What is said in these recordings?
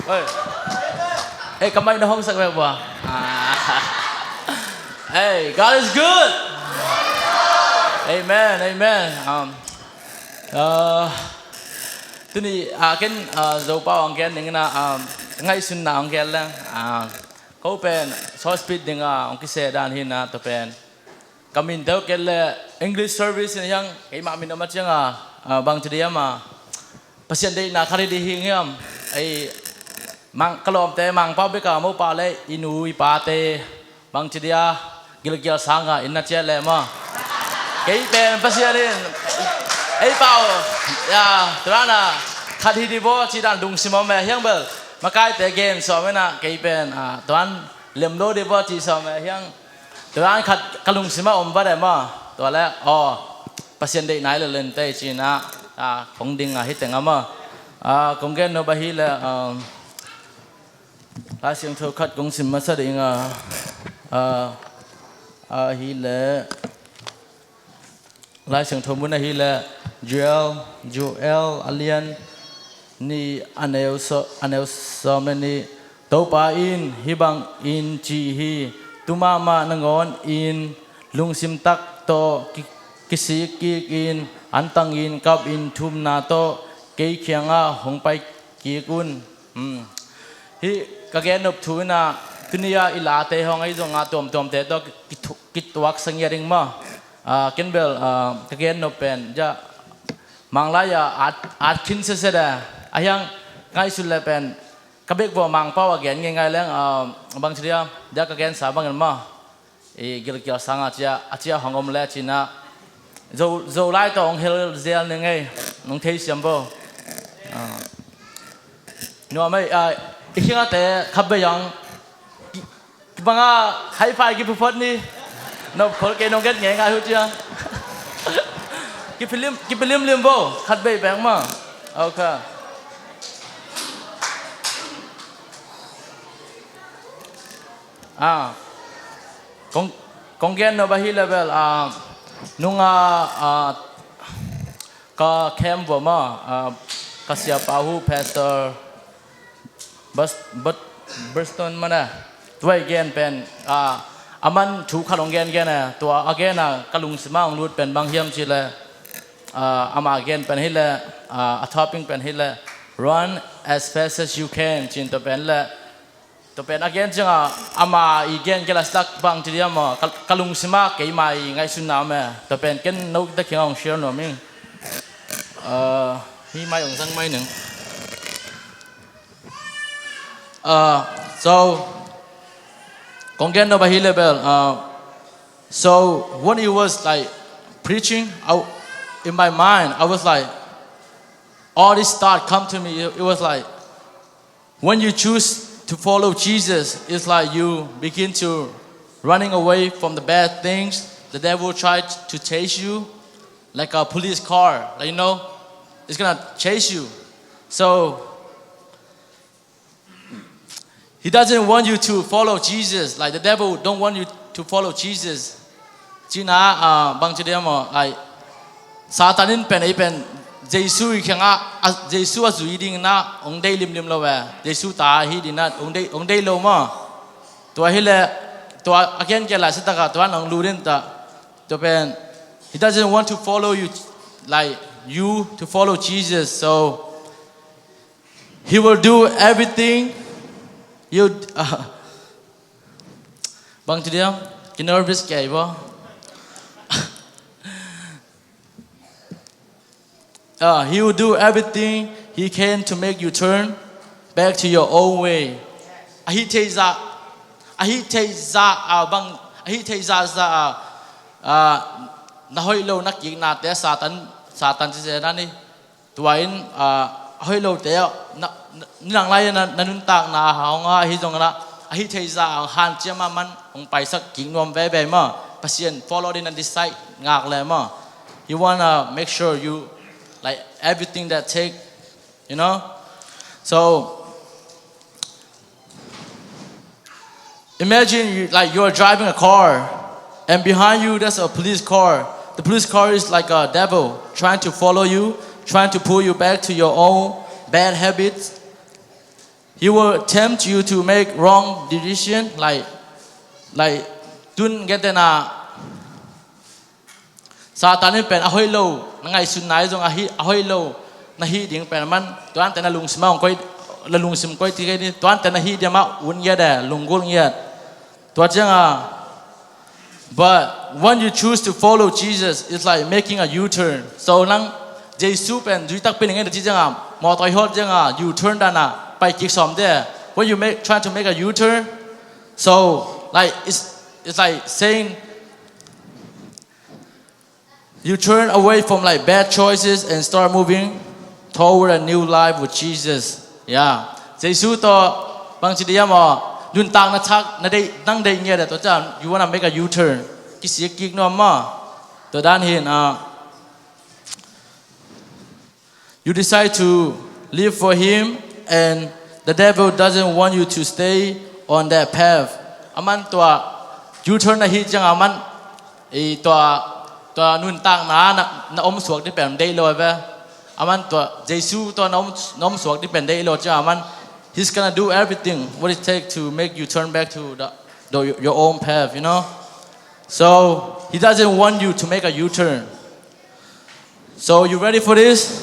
Ơi, hey, come back the home sakwe bua. Hey, God is good. Amen, amen. Tôi đi cái dấu bao ông cái này na ngay xuân nào ông cái là câu pen so speed dengan ông cái xe đàn hin na to pen kami tahu cái là English service ni yang cái mà mình nói macam bang ceria mà pasien đây na kari di hingiam ai mang kalau om te mang pau beka mau pa le inu ipa te bang ceria gil sanga inna cia le ma cái pen pasien ni ai pau ya terana kadi di bo ci dan dung simam me hiang bel makai te gen so me na cái pen tuan lem lo di bo ci so me hiang tuan khat kalung sima om ba de ma to le pasien dei nai le len te chi na kong ding hit teng ama kong gen no ba hi le la siang tho khat kong sim ma sa ding hi le la siang tho mun hi le Joel Alian ni anel so ni to pa in hibang in chi hi tumama nangon in lungsim tak to kisik in antang in kap in thum na to kei khianga hongpai ki kun hi kagen op thuna tunia ilate hongai zonga tom te to kitwak sangyering ma kenbel kagen op pen ja manglaya at kin se da ayang ngai sul pen kabek bo mang paw again ngai leng bang chria ja kagen sa bang ma gil sanga chia hongom le china zo lai tong hel zel ne ngai nong thei siam bo no mai ikhinga te khabbe yang banga high five ki phot ni no khol ke nong get ngai hu chia ki film lim bo khat be bang ma okay kong gen no bahi level nunga ka kem bo ma ka sia pahu pastor but Burston mana twai gen pen aman thu khalong gen na to again kalung sima ong lut pen bang hiam chi le ama gen pen hi le a topping pen hi le run as fast as you can chin to pen le to pen again changa ama igen kela stak bang chi dia ma kalung sima ke mai ngai sun na me to pen ken no ta kyang share no ming hi mai ong sang mai nang so kongen no bahi level so when he was like preaching in my mind I was like all this thought come to me it was like when you choose to follow Jesus, it's like you begin to running away from the bad things. The devil tried to chase you like a police car. Like, it's gonna chase you. So he doesn't want you to follow Jesus. Like the devil don't want you to follow Jesus. China bang chidemo like Satanin pen Jesus khenga Jesus azui ding na ong dei lim lo wa Jesus ta hi din na ong dei lo ma to hi le to again ke la sita to ang lu din ta to pen he doesn't want to follow you like you to follow Jesus so he will do everything you bang chidem ki nervous ke ba he will do everything he can to make you turn back to your own way. Ahi teiza za na hoi lo nak king na te satan se na ni tuain hoi lo te na nang lai na nun tak na ha hi jong na ahi teiza han chema man ong pai sak king nom ve ma pasien follow in and decide ngak le ma you wanna make sure you like everything that take, So imagine you are driving a car, and behind you there's a police car. The police car is like a devil trying to follow you, trying to pull you back to your own bad habits. he will tempt you to make wrong decision like tun get na Satan ni pen ahoy lo nangai sun nai jong ahoy lo na hi ding pen man tuan te na lung sim ong koi la lung sim koi ti kai ni tuan te na hi dia ma un ya da lung gul ya tua chang but when you choose to follow Jesus it's like making a U-turn so nang Jesus pen duy tak pen ngai ti chang mo toi hot chang U-turn da na pai kik som there when you try to make a U-turn so like it's like saying you turn away from like bad choices and start moving toward a new life with Jesus. Yeah. Jesus to bang chi dia mo yun tang na chak na dei nang dei nge da to cha you wanna make a U-turn. Ki si kik no ma to dan hin you decide to live for him and the devil doesn't want you to stay on that path. Aman to U-turn na hi chang aman e to nun tang na om suak di pen dei lo ve aman to Jesus to nom suak di pen dei lo cha aman he's gonna do everything what it takes to make you turn back to your own path, you know. So he doesn't want you to make a U-turn. So you ready for this?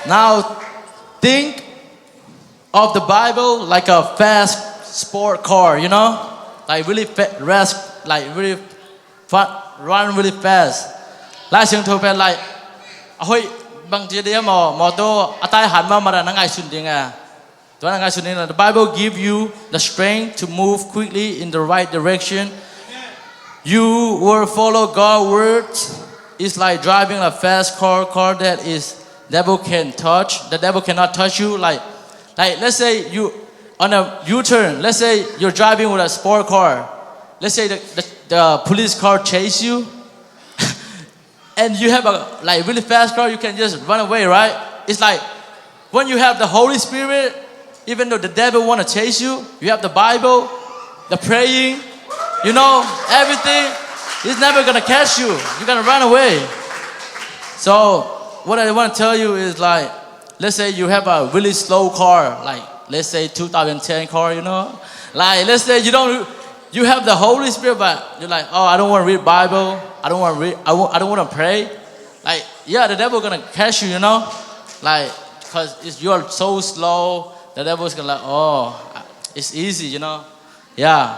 Now think of the Bible like a fast sport car, you know, like really fast, like really run really fast. Like xiang thâu pen like ahoy bang chia dia mo to atai han ma mara nangai sun ding to nangai sun ding the Bible give you the strength to move quickly in the right direction. You will follow God's words. It's like driving a fast car that is devil can touch. The devil cannot touch you. Like let's say you on a U-turn. Let's say you're driving with a sport car. Let's say the police car chase you, and you have a like really fast car. You can just run away, right? It's like when you have the Holy Spirit, even though the devil want to chase you, you have the Bible, the praying, you know, everything. He's never gonna catch you. You're gonna run away. So what I want to tell you is like, let's say you have a really slow car, like let's say 2010 car, you know, like let's say you have the Holy Spirit, but you're like, oh, I don't want to read Bible. I don't want to read. I don't want to pray. Like, yeah, the devil gonna catch you, you know, like, cause you're so slow. The devil's gonna like, oh, it's easy, you know, yeah.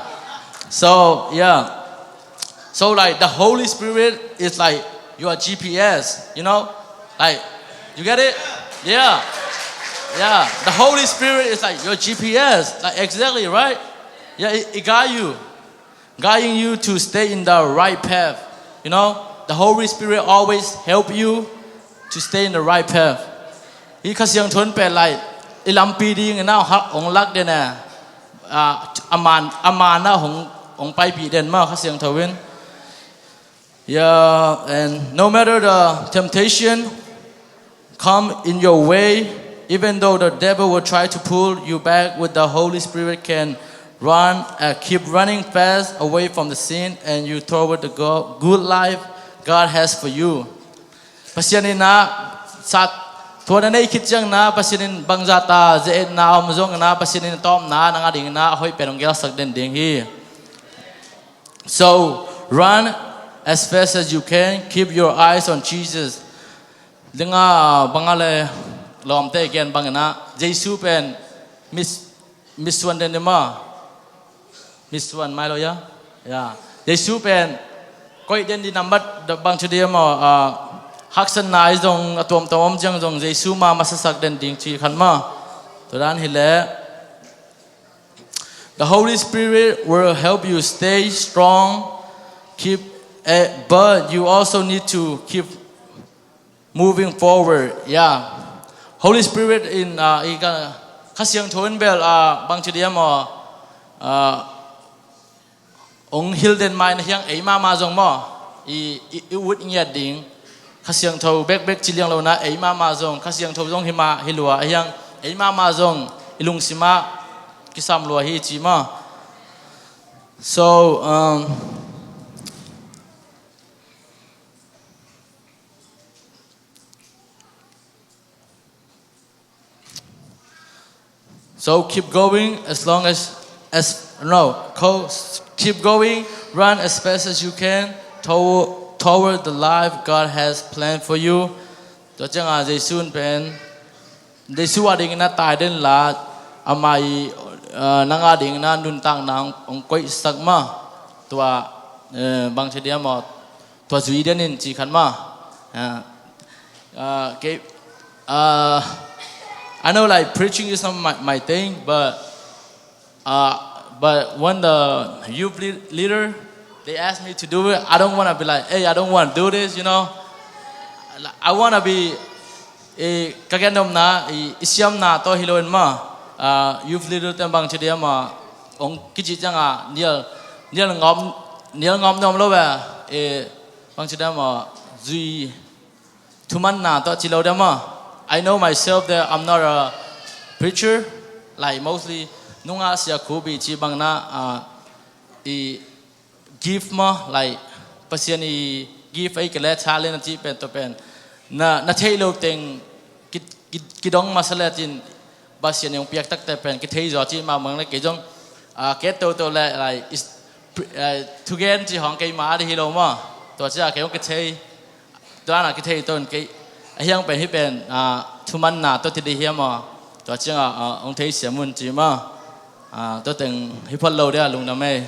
So yeah. So like the Holy Spirit is like your GPS, you know? Like, you get it? Yeah. Yeah. The Holy Spirit is like your GPS. Like exactly, right? Yeah, it guiding you to stay in the right path. You know? The Holy Spirit always help you to stay in the right path. He kasiyang thun pe like ilam pi ding na ong lak de na aman na ong pai pi den ma kasiyang thawin. Yeah, and no matter the temptation come in your way, even though the devil will try to pull you back, with the Holy Spirit can keep running fast away from the sin and you toward the good life God has for you. Pasyanin na sat tuan na ikit jang na pasyanin bangjata zed na omzong na pasyanin tom na nangading na ahoy perong sak den ding hi. So run as fast as you can. Keep your eyes on Jesus. Denga bangale lom te again bangana. Jesus pen miss one den ma. Miss one mai lo ya. Yeah. Jesus pen koi den di number the bang chudia mo haksan nai jong atom tom jang jong Jesus ma masasak den ding chi khan ma. To dan hile. The Holy Spirit will help you stay strong. But you also need to keep moving forward. Yeah. Holy Spirit in kasiyang thon bel bang chidia mo ong hilden mai na hyang ei ma jong mo I wut nya ding kasiyang tho bek chiliang lo na ei ma jong kasiyang tho jong hima hilua hyang ei ma jong ilung sima kisam lo hi chi ma. So So keep going as long as no, keep going, run as fast as you can toward the life God has planned for you. Cho chăng à Giêsu pen Giêsu ading na tai den la amai nang ading na nun tang nang ong koi sak ma tua bang chedia mo tua zui den in chi khan ma okay I know like preaching is not my thing, but when the youth leader they asked me to do it, I don't want to be like, hey, I don't want to do this, you know. I want to be kagendom na isyam na to hiloin ma youth leader tem bang chedia ma ong kichi changa nial ngom nom lo ba bang chedia ma zui tuman na to chilo da ma. I know myself that I'm not a preacher, like mostly nunga siya kubi chi bang na give ma like pasien give ay kala challenge na chi pen to pen na thelo teng kidong masala tin basien yung piak tak te pen ki thei zo chi ma mang na ke jong ke to like is to gen chi hong kai ma di hilo ma to cha ke ke thei to na ke thei ton ke hiang pen hi pen thuman na to ti di hiam ma to cha ong thei sia mun chi ma to teng hi phol lo dia lung na me